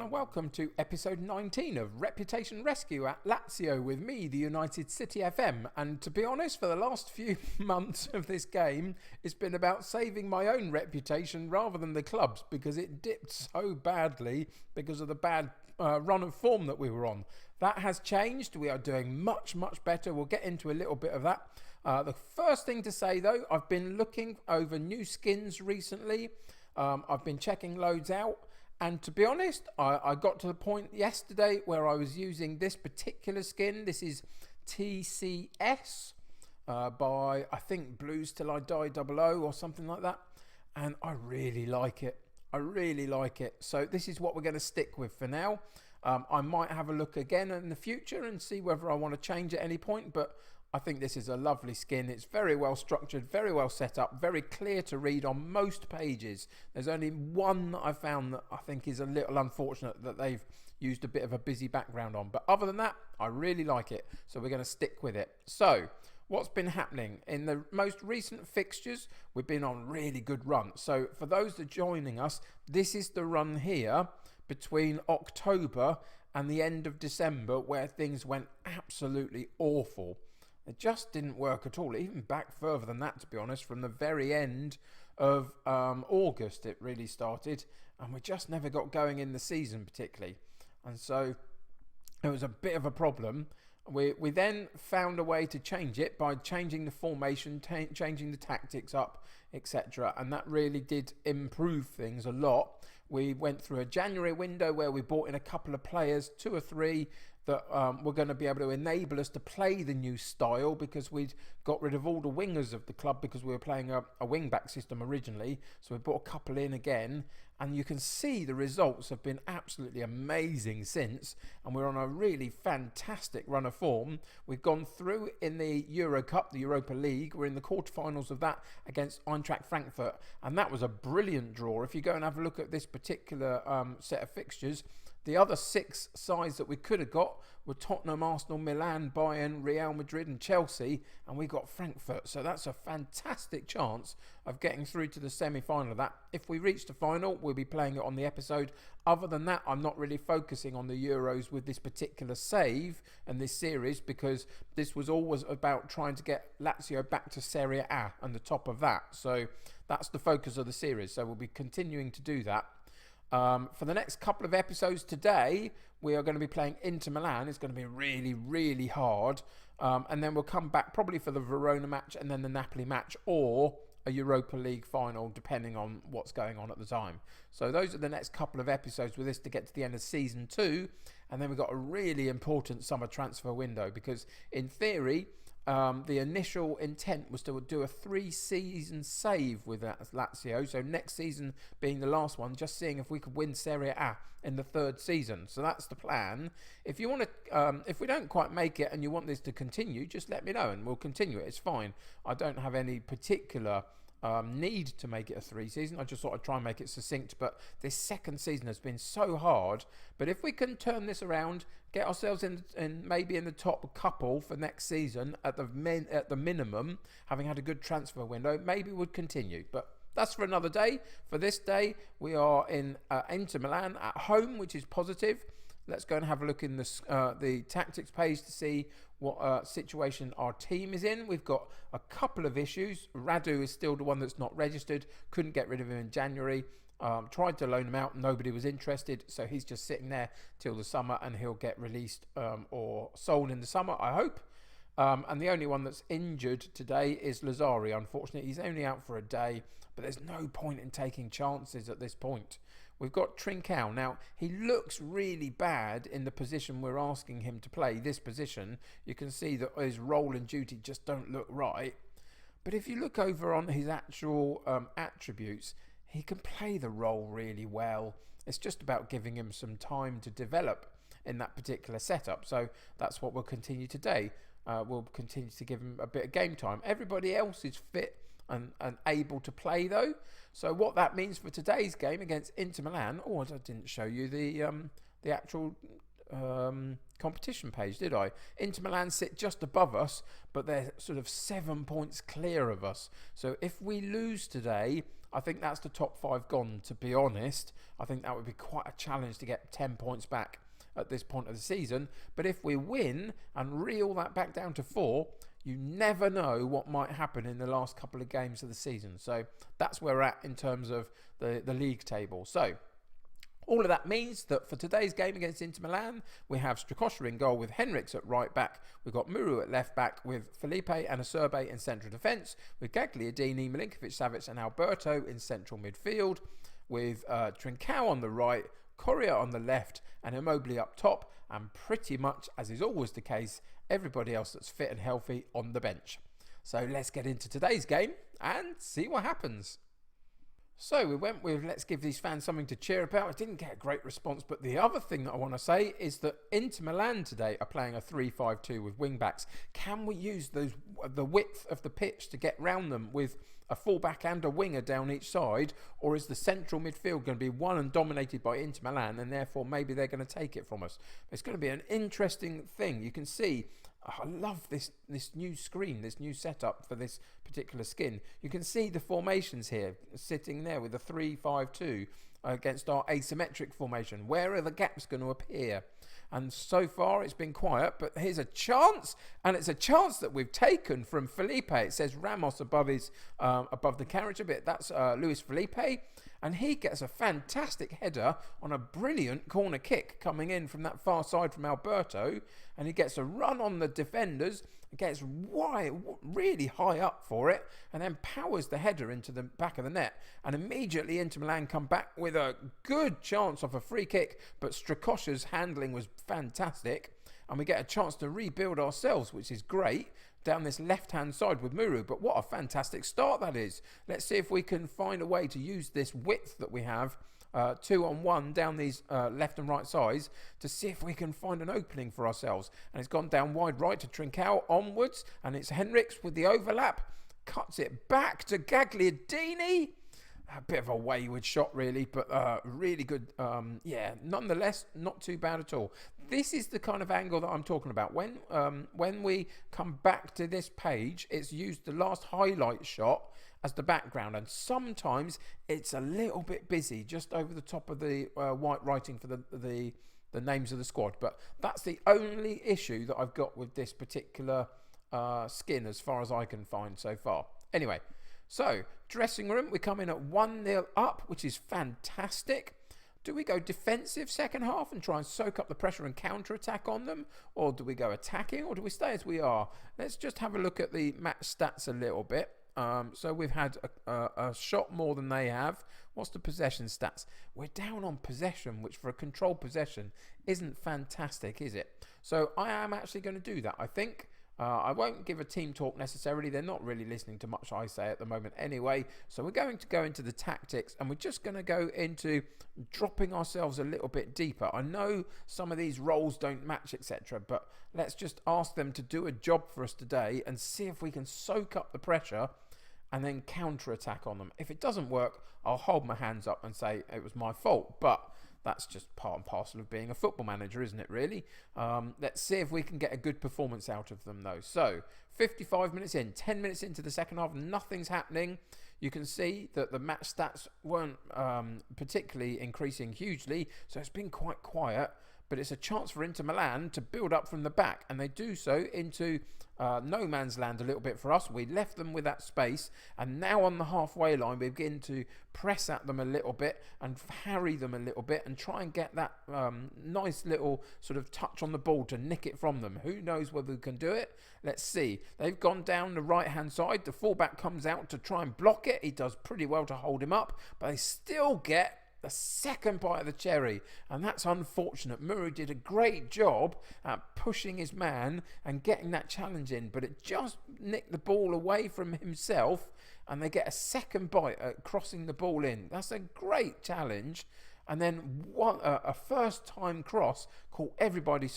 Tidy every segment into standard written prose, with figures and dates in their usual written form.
and welcome to episode 19 of Reputation Rescue at Lazio with me, the United City FM. And to be honest, for the last few months of this game, it's been about saving my own reputation rather than the club's, because it dipped so badly because of the bad run of form that we were on. That has changed. We are doing much better. We'll get into a little bit of that. The first thing to say, though, I've been looking over new skins recently. I've been checking loads out. And to be honest, I got to the point yesterday where I was using this particular skin. This is TCS by, I think, Blues Till I Die 00 or something like that. And I really like it. So this is what we're going to stick with for now. I might have a look again in the future and see whether I want to change at any point. But I think this is a lovely skin. It's very well structured, very well set up, very clear to read on most pages. There's only one that I found that I think is a little unfortunate that they've used a bit of a busy background on. But other than that, I really like it. So we're going to stick with it. So what's been happening? In the most recent fixtures, we've been on really good runs. So for those that are joining us, this is the run here between October and the end of December where things went absolutely awful. It just didn't work at all, even back further than that, to be honest. From the very end of August, it really started, and we just never got going in the season particularly. And so it was a bit of a problem. We then found a way to change it by changing the formation, changing the tactics up, etc. And that really did improve things a lot. We went through a January window where we brought in a couple of players, 2 or 3, that were going to be able to enable us to play the new style, because we'd got rid of all the wingers of the club because we were playing a wing-back system originally. So we brought a couple in again, and you can see the results have been absolutely amazing since, and we're on a really fantastic run of form. We've gone through in the Euro Cup, the Europa League. We're in the quarterfinals of that against Eintracht Frankfurt, and that was a brilliant draw. If you go and have a look at this particular set of fixtures, the other 6 sides that we could have got were Tottenham, Arsenal, Milan, Bayern, Real Madrid and Chelsea, and we got Frankfurt. So that's a fantastic chance of getting through to the semi-final of that. If we reach the final, we'll be playing it on the episode. Other than that, I'm not really focusing on the Euros with this particular save and this series, because this was always about trying to get Lazio back to Serie A and the top of that. So that's the focus of the series. So we'll be continuing to do that. For the next couple of episodes today, we are going to be playing Inter Milan. It's going to be really hard. And then we'll come back probably for the Verona match and then the Napoli match, or a Europa League final, depending on what's going on at the time. So those are the next couple of episodes with this to get to the end of season 2. And then we've got a really important summer transfer window, because in theory, the initial intent was to do a 3-season save with Lazio. So next season being the last one, just seeing if we could win Serie A in the 3rd season. So that's the plan. If you want to, if we don't quite make it and you want this to continue, just let me know and we'll continue it. It's fine. I don't have any particular need to make it a 3-season. I just thought I'd try and make it succinct, but this 2nd season has been so hard. But if we can turn this around, get ourselves in maybe in the top couple for next season at the minimum, having had a good transfer window, maybe we'd continue. But that's for another day. For this day, we are in Inter Milan at home, which is positive. Let's go and have a look in the tactics page to see what situation our team is in. We've got a couple of issues. Radu is still the one that's not registered. Couldn't get rid of him in January. Tried to loan him out. Nobody was interested. So he's just sitting there till the summer, and he'll get released or sold in the summer, I hope. And the only one that's injured today is Lazzari. Unfortunately, he's only out for a day, but there's no point in taking chances at this point. We've got Trincao. Now, he looks really bad in the position we're asking him to play, this position. You can see that his role and duty just don't look right. But if you look over on his actual attributes, he can play the role really well. It's just about giving him some time to develop in that particular setup. So that's what we'll continue today. We'll continue to give him a bit of game time. Everybody else is fit and able to play, though. So what that means for today's game against Inter Milan... Oh, I didn't show you the actual competition page, did I? Inter Milan sit just above us, but they're sort of 7 points clear of us. So if we lose today, I think that's the top 5 gone, to be honest. I think that would be quite a challenge to get 10 points back at this point of the season. But if we win and reel that back down to 4, you never know what might happen in the last couple of games of the season. So that's where we're at in terms of the league table. So all of that means that for today's game against Inter Milan, we have Strakosha in goal with Henriks at right back. We've got Muru at left back with Felipe and Acerbe in central defence, with Gagliardini, Milinkovic-Savic and Alberto in central midfield, with Trincao on the right, Correa on the left and Immobile up top, and pretty much, as is always the case, everybody else that's fit and healthy on the bench. So let's get into today's game and see what happens. So we went with let's give these fans something to cheer about. I didn't get a great response, but the other thing that I want to say is that Inter Milan today are playing a 3-5-2 with wing-backs. Can we use the width of the pitch to get round them with a full-back and a winger down each side, or is the central midfield going to be won and dominated by Inter Milan, and therefore maybe they're going to take it from us? It's going to be an interesting thing. You can see, I love this new screen, this new setup for this particular skin. You can see the formations here, sitting there with the 3-5-2 against our asymmetric formation. Where are the gaps going to appear? And so far it's been quiet, but here's a chance, and it's a chance that we've taken from Felipe. It says Ramos above the carriage a bit. That's Luis Felipe, and he gets a fantastic header on a brilliant corner kick coming in from that far side from Alberto, and he gets a run on the defenders, gets really high up for it, and then powers the header into the back of the net. And immediately Inter Milan come back with a good chance of a free kick, but Strakosha's handling was fantastic, and we get a chance to rebuild ourselves, which is great, down this left-hand side with Muru. But what a fantastic start that is. Let's see if we can find a way to use this width that we have, 2-on-1 down these left and right sides, to see if we can find an opening for ourselves. And it's gone down wide right to Trincao onwards, and it's Henriks with the overlap, cuts it back to Gagliardini. A bit of a wayward shot really, but really good. Nonetheless, not too bad at all. This is the kind of angle that I'm talking about. When we come back to this page, it's used the last highlight shot as the background, and sometimes it's a little bit busy just over the top of the white writing for the names of the squad. But that's the only issue that I've got with this particular skin as far as I can find so far. Anyway, so dressing room, we come in at 1-0 up, which is fantastic. Do we go defensive second half and try and soak up the pressure and counter-attack on them? Or do we go attacking, or do we stay as we are? Let's just have a look at the match stats a little bit. So we've had a shot more than they have. What's the possession stats? We're down on possession, which for a controlled possession isn't fantastic, is it? So I am actually going to do that, I think. I won't give a team talk necessarily. They're not really listening to much I say at the moment anyway. So we're going to go into the tactics, and we're just going to go into dropping ourselves a little bit deeper. I know some of these roles don't match, etc., but let's just ask them to do a job for us today and see if we can soak up the pressure and then counter-attack on them. If it doesn't work, I'll hold my hands up and say it was my fault. But that's just part and parcel of being a football manager, isn't it, really? Let's see if we can get a good performance out of them, though. So, 55 minutes in, 10 minutes into the second half, nothing's happening. You can see that the match stats weren't particularly increasing hugely, so it's been quite quiet. But it's a chance for Inter Milan to build up from the back, and they do so into no man's land a little bit for us. We left them with that space, and now on the halfway line we begin to press at them a little bit and harry them a little bit and try and get that nice little sort of touch on the ball to nick it from them. Who knows whether we can do it? Let's see. They've gone down the right hand side. The fullback comes out to try and block it. He does pretty well to hold him up, but they still get the second bite of the cherry, and that's unfortunate. Murray did a great job at pushing his man and getting that challenge in, but it just nicked the ball away from himself, and they get a second bite at crossing the ball in. That's a great challenge. And then a first-time cross caught everybody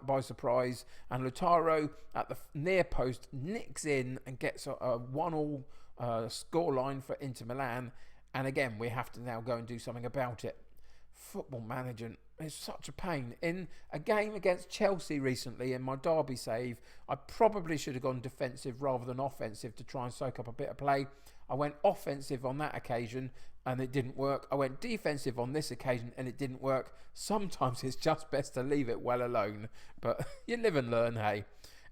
by surprise, and Lautaro at the near post nicks in and gets a 1-1 scoreline for Inter Milan. And again, we have to now go and do something about it. Football manager is such a pain. In a game against Chelsea recently, in my derby save, I probably should have gone defensive rather than offensive to try and soak up a bit of play. I went offensive on that occasion and it didn't work. I went defensive on this occasion and it didn't work. Sometimes it's just best to leave it well alone, but you live and learn, hey.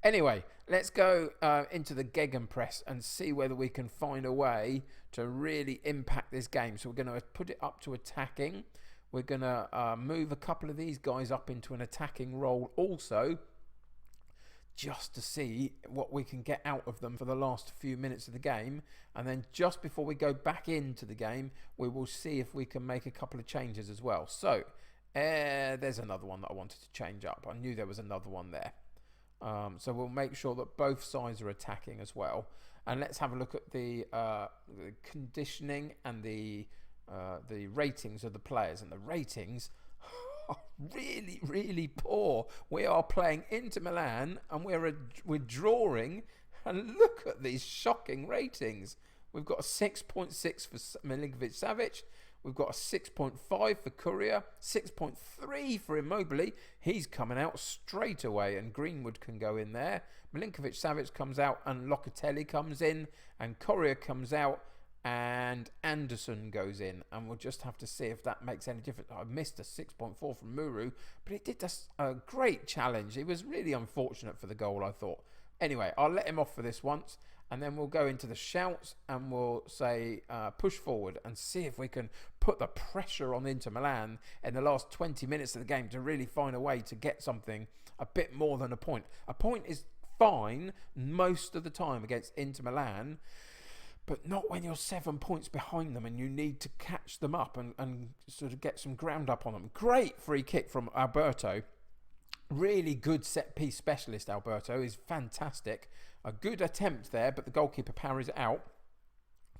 Anyway, let's go into the Gegenpress and see whether we can find a way to really impact this game. So we're going to put it up to attacking. We're going to move a couple of these guys up into an attacking role also, just to see what we can get out of them for the last few minutes of the game. And then just before we go back into the game, we will see if we can make a couple of changes as well. So there's another one that I wanted to change up. I knew there was another one there. So we'll make sure that both sides are attacking as well. And let's have a look at the conditioning and the ratings of the players. And the ratings are really, really poor. We are playing Inter Milan and we're drawing. And look at these shocking ratings. We've got a 6.6 for Milinkovic-Savic. We've got a 6.5 for Courier, 6.3 for Immobile. He's coming out straight away, and Greenwood can go in there. Milinkovic-Savic comes out, and Locatelli comes in, and Courier comes out, and Anderson goes in. And we'll just have to see if that makes any difference. I missed a 6.4 from Muru, but he did a great challenge. He was really unfortunate for the goal, I thought. Anyway, I'll let him off for this once. And then we'll go into the shouts and we'll say push forward and see if we can put the pressure on Inter Milan in the last 20 minutes of the game to really find a way to get something a bit more than a point. A point is fine most of the time against Inter Milan, but not when you're 7 points behind them and you need to catch them up and sort of get some ground up on them. Great free kick from Alberto. Really good set-piece specialist, Alberto. Is fantastic. A good attempt there, but the goalkeeper parries it out.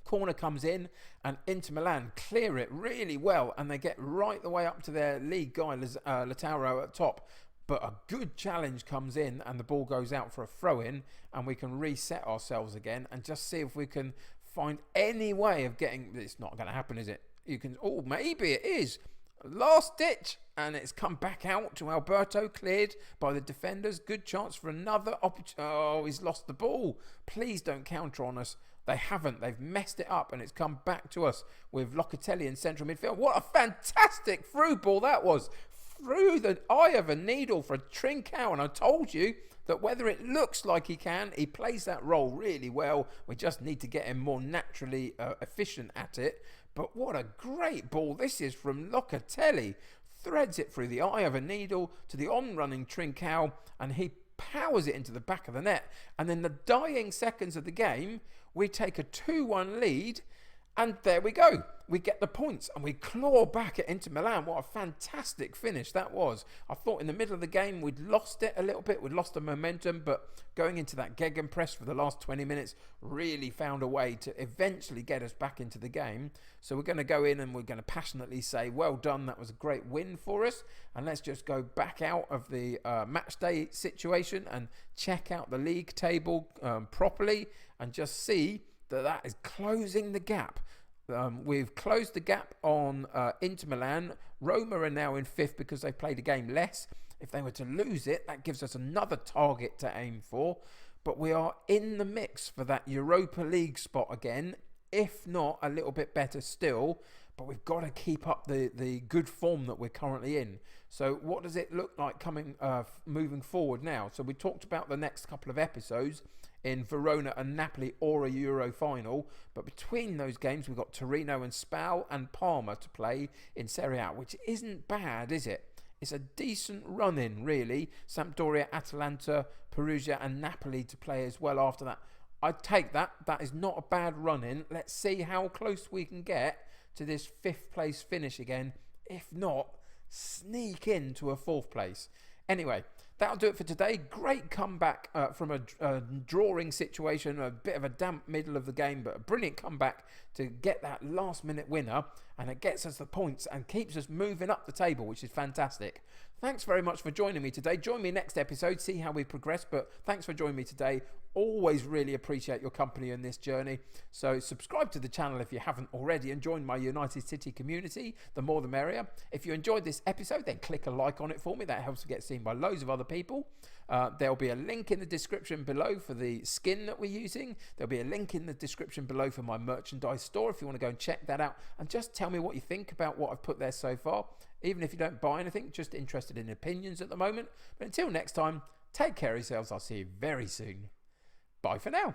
Corner comes in, and Inter Milan clear it really well, and they get right the way up to their league guy, Lautaro, at top. But a good challenge comes in, and the ball goes out for a throw-in, and we can reset ourselves again and just see if we can find any way of getting... It's not going to happen, is it? You can... Oh, maybe it is. Last ditch, and it's come back out to Alberto, cleared by the defenders. Good chance for another opportunity. Oh, he's lost the ball. Please don't counter on us. They haven't. They've messed it up, and it's come back to us with Locatelli in central midfield. What a fantastic through ball that was. Through the eye of a needle for Trincao, and I told you that whether it looks like he can, he plays that role really well. We just need to get him more naturally efficient at it. But what a great ball this is from Locatelli. Threads it through the eye of a needle to the on-running Trincao, and he powers it into the back of the net. And in the dying seconds of the game, we take a 2-1 lead, and there we go. We get the points, and we claw back at Inter Milan. What a fantastic finish that was. I thought in the middle of the game we'd lost it a little bit. We'd lost the momentum, but going into that Gegenpress for the last 20 minutes really found a way to eventually get us back into the game. So we're going to go in and we're going to passionately say, well done, that was a great win for us. And let's just go back out of the match day situation and check out the league table properly and just see that is closing the gap. We've closed the gap on Inter Milan. Roma are now in 5th because they played a game less. If they were to lose it, that gives us another target to aim for. But we are in the mix for that Europa League spot again, if not a little bit better still. But we've got to keep up the good form that we're currently in. So what does it look like moving forward now? So we talked about the next couple of episodes in Verona and Napoli or a Euro final. But between those games, we've got Torino and Spal and Parma to play in Serie A, which isn't bad, is it? It's a decent run-in, really. Sampdoria, Atalanta, Perugia and Napoli to play as well after that. I'd take that. That is not a bad run-in. Let's see how close we can get to this 5th place finish again. If not, sneak into a 4th place. Anyway, that'll do it for today. Great comeback from a drawing situation, a bit of a damp middle of the game, but a brilliant comeback to get that last minute winner, and it gets us the points and keeps us moving up the table, which is fantastic. Thanks very much for joining me today. Join me next episode, see how we progress, but thanks for joining me today. Always really appreciate your company in this journey. So subscribe to the channel if you haven't already and join my United City community. The more the merrier. If you enjoyed this episode, then click a like on it for me. That helps to get seen by loads of other people. There'll be a link in the description below for the skin that we're using. There'll be a link in the description below for my merchandise store if you want to go and check that out. And just tell me what you think about what I've put there so far. Even if you don't buy anything, just interested in opinions at the moment. But until next time, take care of yourselves. I'll see you very soon. Bye for now.